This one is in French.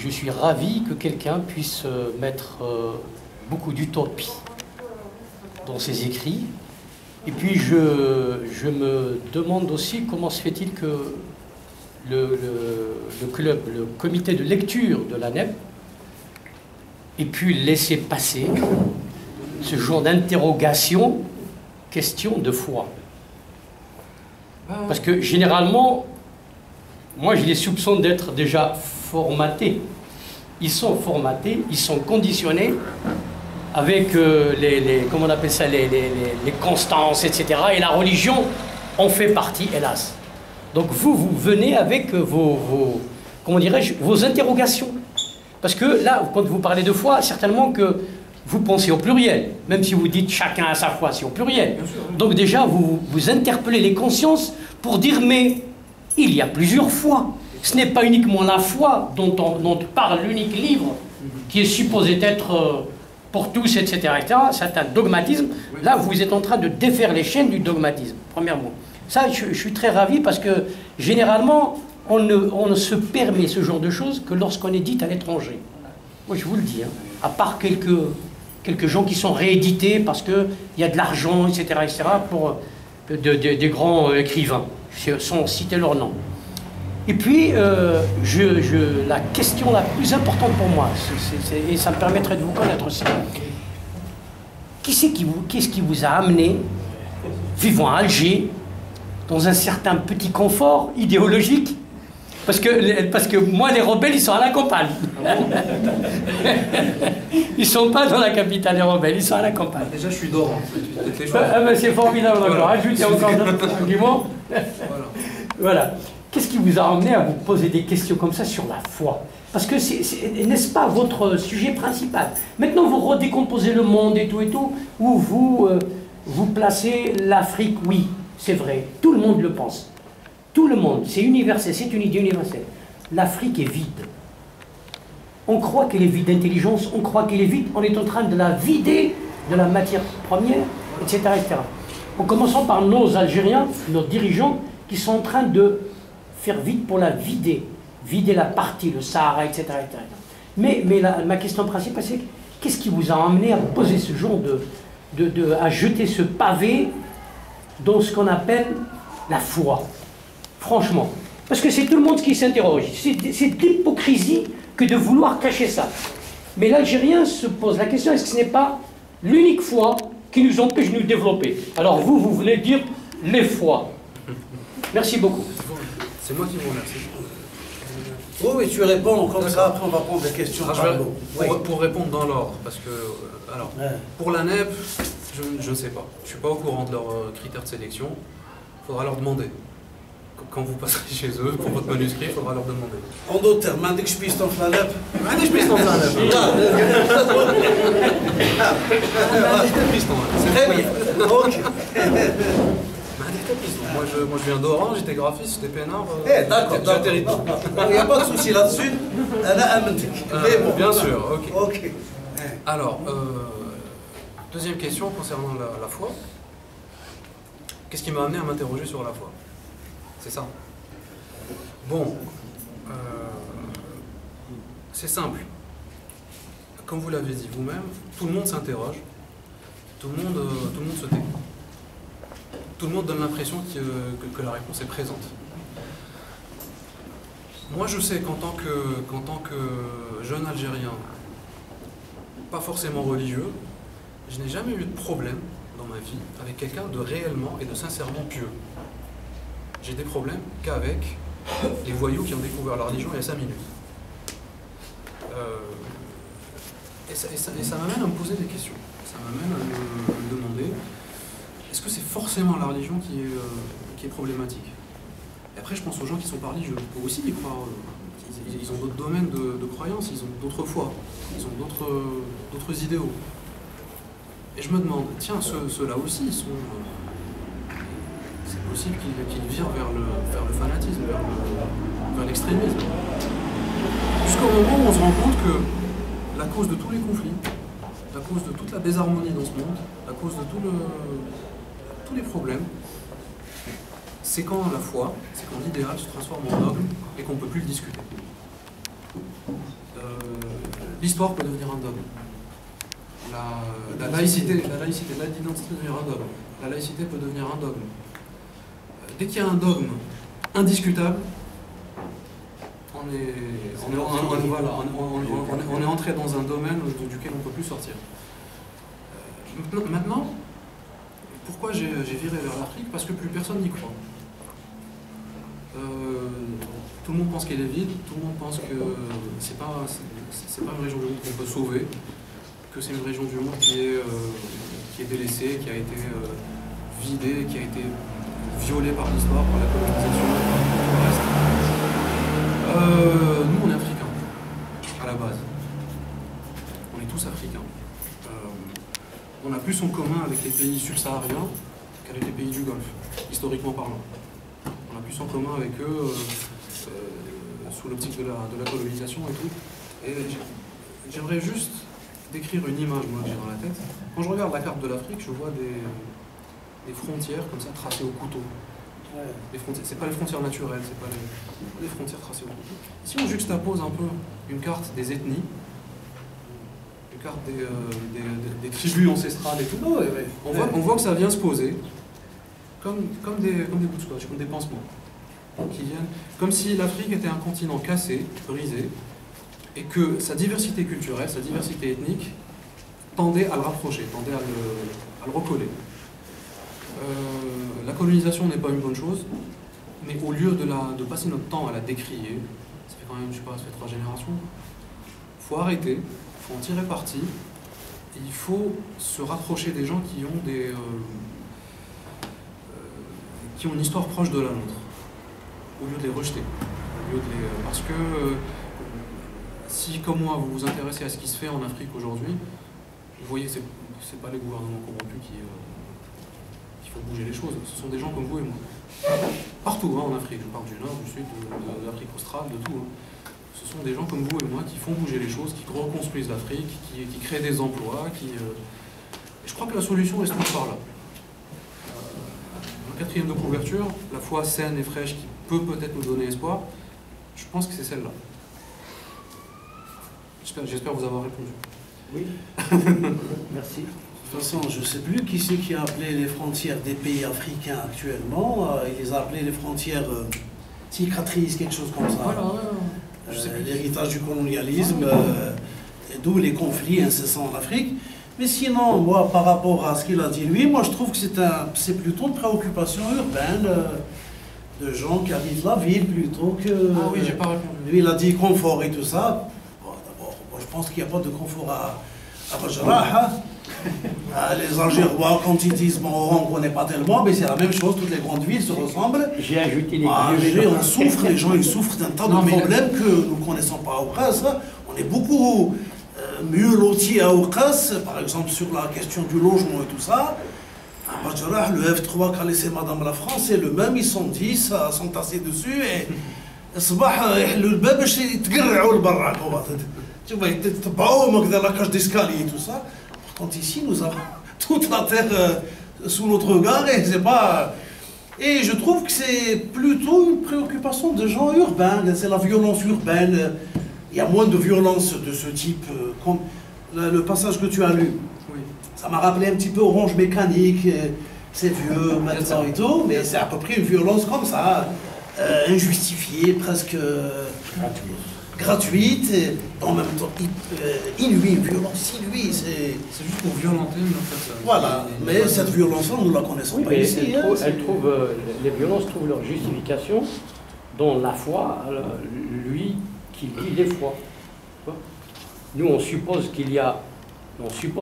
je suis ravi que quelqu'un puisse mettre beaucoup d'utopie dans ses écrits. Et puis je me demande aussi comment se fait-il que le club, le comité de lecture de l'ANEP ait pu laisser passer ce genre d'interrogation, question de foi. Parce que généralement, moi je les soupçonne d'être déjà formatés. Ils sont formatés, ils sont conditionnés avec comment on appelle ça, les constances, etc. Et la religion en fait partie, hélas. Donc vous venez avec comment dirais-je, vos interrogations. Parce que là, quand vous parlez de foi, certainement que vous pensez au pluriel. Même si vous dites chacun a sa foi, c'est au pluriel. Donc déjà, vous interpellez les consciences pour dire, mais il y a plusieurs foi. Ce n'est pas uniquement la foi dont parle l'unique livre qui est supposé être pour tous, etc. C'est un dogmatisme. Là, vous êtes en train de défaire les chaînes du dogmatisme, premièrement. Ça, je suis très ravi parce que, généralement, on ne se permet ce genre de choses que lorsqu'on est dit à l'étranger. Moi, je vous le dis, hein, à part quelques gens qui sont réédités parce qu'il y a de l'argent, etc., pour des grands écrivains, sans citer leur nom. Et puis, la question la plus importante pour moi, et ça me permettrait de vous connaître aussi, qu'est-ce qui vous a amené, vivant à Alger, dans un certain petit confort idéologique? Parce que moi, les rebelles, ils sont à la campagne. Ils ne sont pas dans la capitale, les rebelles, ils sont à la campagne. Déjà, je suis d'or. C'est formidable, d'accord. Ajoutez encore d'autres arguments. Voilà. Qu'est-ce qui vous a amené à vous poser des questions comme ça sur la foi? Parce que n'est-ce pas votre sujet principal? Maintenant, vous redécomposez le monde et tout, où vous placez l'Afrique, oui, c'est vrai. Tout le monde le pense. Tout le monde, c'est universel, c'est une idée universelle. L'Afrique est vide. On croit qu'elle est vide d'intelligence, on croit qu'elle est vide, on est en train de la vider de la matière première, etc., etc. En commençant par nos Algériens, nos dirigeants, qui sont en train de faire vide pour la vider. Vider la partie, le Sahara, etc., etc. Mais ma question principale, c'est qu'est-ce qui vous a amené à poser ce genre à jeter ce pavé dans ce qu'on appelle la foi? Franchement. Parce que c'est tout le monde qui s'interroge. C'est de l'hypocrisie que de vouloir cacher ça. Mais l'Algérien se pose la question, est-ce que ce n'est pas l'unique foi qui nous empêche de nous développer? Alors vous venez dire les foi. Merci beaucoup. C'est moi qui vous remercie. Oui, tu réponds comme ça, après on va prendre des questions. Pour répondre dans l'ordre, parce que, alors, pour l'ANEP, je ne sais pas. Je ne suis pas au courant de leurs critères de sélection. Il faudra leur demander. Quand vous passerez chez eux pour votre manuscrit, il faudra leur demander. En d'autres termes, ما عندكش بيستون في العنب. ما عنديش بيستون في العنب. ما عنديش بيستون. Très bien. Ok. Moi je viens d'Oran, j'étais graphiste, j'étais peinard. D'accord, il n'y a pas de souci là-dessus. Bien sûr, ok. Ok. Alors, deuxième question concernant la foi. Qu'est-ce qui m'a amené à m'interroger sur la foi? C'est ça. Bon, c'est simple. Comme vous l'avez dit vous-même, tout le monde s'interroge, tout le monde se tait. Tout le monde donne l'impression que la réponse est présente. Moi, je sais qu'en tant que jeune Algérien, pas forcément religieux, je n'ai jamais eu de problème dans ma vie avec quelqu'un de réellement et de sincèrement pieux. J'ai des problèmes qu'avec les voyous qui ont découvert la religion il y a 5 minutes. Et ça m'amène à me poser des questions. Ça m'amène à me demander, est-ce que c'est forcément la religion qui est problématique? Et après, je pense aux gens qui sont pas religieux. Eux aussi, ils croient. Ils ont d'autres domaines de croyances, ils ont d'autres foi, ils ont d'autres idéaux. Et je me demande, tiens, ceux-là aussi, ils sont... c'est possible qu'ils virent vers le fanatisme, vers l'extrémisme. Jusqu'au moment où on se rend compte que la cause de tous les conflits, la cause de toute la désharmonie dans ce monde, la cause de tous les problèmes, c'est quand la foi, c'est quand l'idéal se transforme en dogme et qu'on ne peut plus le discuter. l'histoire peut devenir un dogme. La laïcité, l'identité peut devenir un dogme. La laïcité peut devenir un dogme. Dès qu'il y a un dogme indiscutable, on est entré dans un domaine duquel on ne peut plus sortir. Maintenant, pourquoi j'ai viré vers l'Afrique? Parce que plus personne n'y croit. Tout le monde pense qu'elle est vide, tout le monde pense que c'est pas une région du monde qu'on peut sauver, que c'est une région du monde qui est délaissée, qui a été vidée, qui a été violée par l'histoire, par la colonisation, par tout le reste. Nous, on est africains, à la base. On est tous africains. On a plus en commun avec les pays subsahariens qu'avec les pays du Golfe, historiquement parlant. On a plus en commun avec eux sous l'optique de la colonisation et tout. Et j'aimerais juste décrire une image, moi, que j'ai dans la tête. Quand je regarde la carte de l'Afrique, je vois des frontières comme ça tracées au couteau. Ouais. C'est pas les frontières naturelles, c'est pas les frontières tracées au couteau. Si on juxtapose un peu une carte des ethnies, une carte des tribus ancestrales et tout, ouais, ouais. On voit que ça vient se poser comme des bouts de scotch, comme des pansements. Qui viennent, comme si l'Afrique était un continent cassé, brisé, et que sa diversité culturelle, sa diversité ethnique, tendait à le rapprocher, tendait à le recoller. La colonisation n'est pas une bonne chose, mais au lieu de passer notre temps à la décrier, ça fait quand même, je sais pas, ça fait 3 générations, il faut arrêter, il faut en tirer parti, et il faut se rapprocher des gens qui ont une histoire proche de la nôtre, au lieu de les rejeter. Parce que si, comme moi, vous vous intéressez à ce qui se fait en Afrique aujourd'hui, vous voyez, c'est pas les gouvernements corrompus qui font bouger les choses, ce sont des gens comme vous et moi. Partout, hein, en Afrique, je parle du Nord, du Sud, de l'Afrique australe, de tout. Hein. Ce sont des gens comme vous et moi qui font bouger les choses, qui reconstruisent l'Afrique, qui créent des emplois, Et je crois que la solution est toute par là. La 4e de couverture, la foi saine et fraîche qui peut peut-être nous donner espoir, je pense que c'est celle-là. J'espère vous avoir répondu. Oui. Merci. De toute façon, je ne sais plus qui c'est qui a appelé les frontières des pays africains actuellement. Il les a appelées les frontières cicatrices, quelque chose comme ça. Voilà. L'héritage du colonialisme, d'où les conflits incessants en Afrique. Mais sinon, moi, par rapport à ce qu'il a dit lui, moi je trouve que c'est plutôt une préoccupation urbaine de gens qui habitent la ville plutôt que... Ah oui, j'ai pas répondu. Lui, il a dit confort et tout ça. Bon, d'abord, moi je pense qu'il n'y a pas de confort à Rajaraha. Les Algérois, quand ils disent bon, on ne connaît pas tellement, mais c'est la même chose, toutes les grandes villes se ressemblent. J'ai ajouté les on souffre, les gens ils souffrent d'un tas de problèmes que nous ne connaissons pas à Ouqas. On est beaucoup mieux lotis à Ouqas, par exemple sur la question du logement et tout ça. À Rajaraha, le F3 qu'a laissé Madame la France, c'est le même, ils sont 10 à s'entasser dessus et le bébé, tu vois, la cage d'escalier et tout ça. Quand ici, nous avons toute la terre sous notre regard et c'est pas... Et je trouve que c'est plutôt une préoccupation de gens urbains, c'est la violence urbaine. Il y a moins de violence de ce type, comme le passage que tu as lu. Oui. Ça m'a rappelé un petit peu Orange Mécanique, c'est vieux maintenant et tout, mais c'est à peu près une violence comme ça, injustifiée, presque... gratuite, et en même temps inouïe, une violence inouïe. C'est juste pour violenter une autre personne. Voilà, mais cette violence-là, nous ne la connaissons pas ici. Les violences trouvent leur justification dans la foi, lui qui dit des fois. Nous, on suppose qu'il y a...